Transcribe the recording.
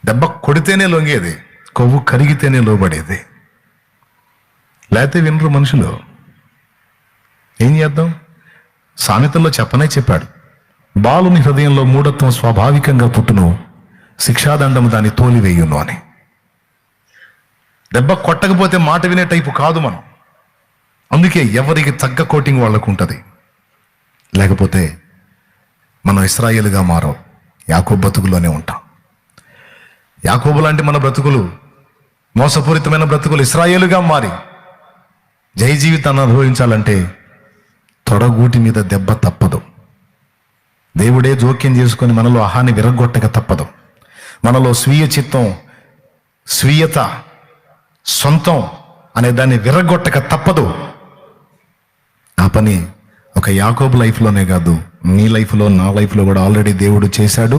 దెబ్బ కొడితేనే లొంగేది, కొవ్వు కరిగితేనే లోబడేది. లేకపోతే వినరు మనుషులు. ఏం చేద్దాం? సామెతల్లో చెప్పాడు, బాలుని హృదయంలో మూఢత్వం స్వాభావికంగా పుట్టును, శిక్షాదండము దాన్ని తోలివేయును అని. దెబ్బ కొట్టకపోతే మాట వినే టైపు కాదు మనం. అందుకే ఎవరికి తగ్గ కోటింగ్ వాళ్ళకు ఉంటుంది. లేకపోతే మనం ఇశ్రాయేలుగా మారం, యాకోబు బ్రతుకులోనే ఉంటాం. యాకోబు లాంటి మన బ్రతుకులు, మోసపూరితమైన బ్రతుకులు ఇశ్రాయేలుగా మారి జయ జీవితాన్ని అనుభవించాలంటే తొడగూటి మీద దెబ్బ తప్పదు. దేవుడే జోక్యం చేసుకొని మనలో అహాన్ని విరగొట్టక తప్పదు. మనలో స్వీయ చిత్తం, స్వీయత, సొంతం అనే దాన్ని విరగొట్టక తప్పదు. ఆ పని ఒక యాకోబు లైఫ్లోనే కాదు, నీ లైఫ్లో, నా లైఫ్లో కూడా ఆల్రెడీ దేవుడు చేశాడు.